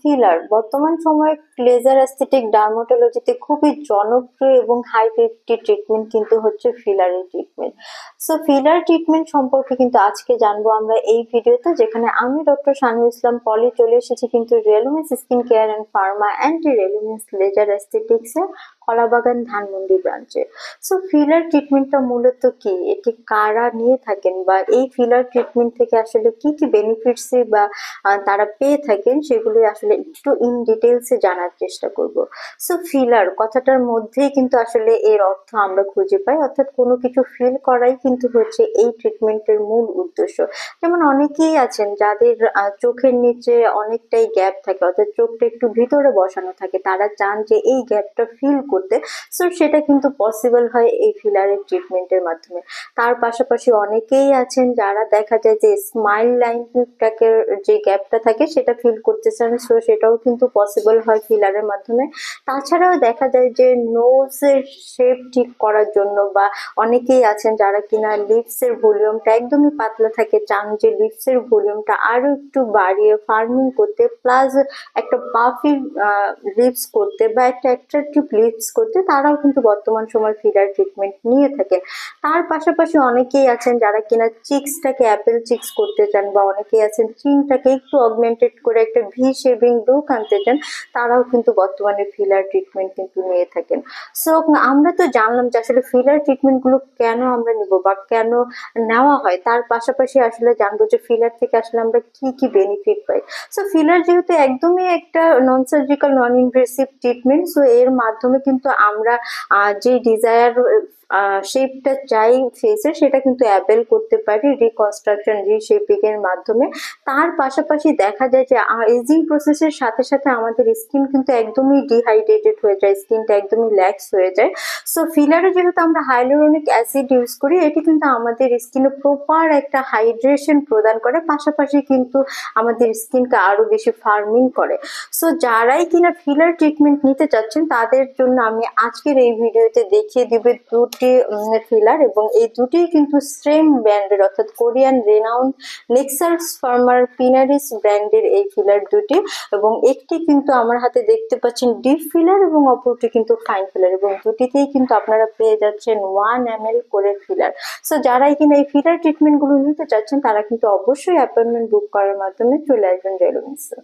Filler বর্তমান সময়ে laser aesthetic ডার্মাটোলজিতে খুবই জনপ্রিয় এবং হাই পেইড ট্রিটমেন্ট কিন্তু হচ্ছে ফিলারের ট্রিটমেন্ট। সো ফিলার ট্রিটমেন্ট সম্পর্কে কিন্তু আজকে জানবো আমরা এই ভিডিওতে, যেখানে আমি ডক্টর শানুল ইসলাম পলি চলে এসেছি কিন্তু Relumins skin care and pharma and Relumins laser aesthetics এর কলাবাগান ধানমন্ডি ব্রাঞ্চে। সো ফিলার ট্রিটমেন্টটা মূলত কি, এটি কারা নিয়ে থাকেন, বা এই ফিলার ট্রিটমেন্ট থেকে আসলে কি কি বেনিফিটস বা তারা পেয়ে থাকেন, সেগুলো আসলে একটু ইন ডিটেলসে জানার চেষ্টা করব। সো ফিলার কথাটার মধ্যেই কিন্তু আসলে এর অর্থ আমরা খুঁজে পাই, অর্থাৎ কোনো কিছু ফিল করাই কিন্তু হচ্ছে এই ট্রিটমেন্টের মূল উদ্দেশ্য। যেমন অনেকেই আছেন যাদের চোখের নিচে অনেকটাই গ্যাপ থাকে, অর্থাৎ চোখটা একটু ভিতরে বসানো থাকে, তারা চান যে এই গ্যাপটা ফিল করতে। সো সেটা কিন্তু পসিবল হয় এই ফিলারের ট্রিটমেন্টের মাধ্যমে। তার পাশাপাশি অনেকেই আছেন যারা দেখা যায় যে স্মাইল লাইনটাকে যে গ্যাপটা থাকে সেটা ফিল করতে চান, সো সেটাও কিন্তু পসিবল হয় ফিলারের মাধ্যমে। তাছাড়াও দেখা যায় যে নোজের শেপ ঠিক করার জন্য, বা অনেকেই আছেন যারা কিনা লিপসের ভলিউমটা একদমই পাতলা থাকে, চান যে লিপসের ভলিউমটা আরো একটু বাড়িয়ে ফার্মিং করতে, প্লাস একটা পাফি লিপস করতে বা একটা অ্যাট্রাকটিভ লিপস করতে, তারাও কিন্তু বর্তমান সময় ফিলার ট্রিটমেন্ট নিয়ে থাকেন। তার পাশাপাশি অনেকেই আছেন যারা কিনা চিক্সটাকে অ্যাপেল চিক্স করতে চান, বা অনেকেই আছেন চিনটাকে একটু অগমেন্টেড করে একটা ভি শেভিং লুক আনতে চান, তারাও কিন্তু বর্তমানে ফিলার ট্রিটমেন্ট কিন্তু নিয়ে থাকেন। সো আমরা তো জানলাম যে আসলে ফিলার ট্রিটমেন্ট গুলো কেন আমরা নিব বা কেন নেওয়া হয়, তার পাশাপাশি আসলে জানবো যে ফিলার থেকে আসলে আমরা কি কি বেনিফিট পাই। সো ফিলার যেহেতু একদমই একটা non surgical non invasive treatment, so এর মাধ্যমে কিন্তু আমরা যে ডিজায়ার শেপটা চাই ফেসের, সেটা কিন্তু অ্যাপেল করতে পারি রিকনস্ট্রাকশন রিশেপিং এর মাধ্যমে। তার পাশাপাশি দেখা যায় যে এজিং প্রসেসের সাথে সাথে আমাদের স্কিন কিন্তু একদমই ডিহাইড্রেটেড হয়ে যায়, স্কিনটা একদমই ল্যাক্স হয়ে যায়। সো ফিলারে যেহেতু আমরা হাইলোরনিক অ্যাসিড ইউজ করি, এটি কিন্তু আমাদের স্কিনে প্রপার একটা হাইড্রেশন প্রদান করে, পাশাপাশি কিন্তু আমাদের স্কিনকে আরো বেশি ফার্মিং করে। সো যারাই কিনা ফিলার ট্রিটমেন্ট নিতে চাচ্ছেন, তাদের জন্য আমি আজকের এই ভিডিওতে দেখিয়ে দিবে দুটি ফিলার, এবং এই দুটি কিন্তু সেম ব্র্যান্ডের, অর্থাৎ কোরিয়ান রেনাউন্ড নেক্সাস ফার্মার পিনারিস ব্র্যান্ডের এই ফিলার দুটি। এবং একটি কিন্তু আমার হাতে দেখতে পাচ্ছেন ডিপ ফিলার এবং অপরটি কিন্তু ফাইন ফিলার, এবং দুটিতেই কিন্তু আপনারা পেয়ে যাচ্ছেন 1 ml করে ফিলার। সো যারাই কিনা এই ফিলার ট্রিটমেন্ট গুলো নিতে চাচ্ছেন, তারা কিন্তু অবশ্যই অ্যাপয়েন্টমেন্ট বুক করার মাধ্যমে চলে আসবেন রেলুমিন্সে।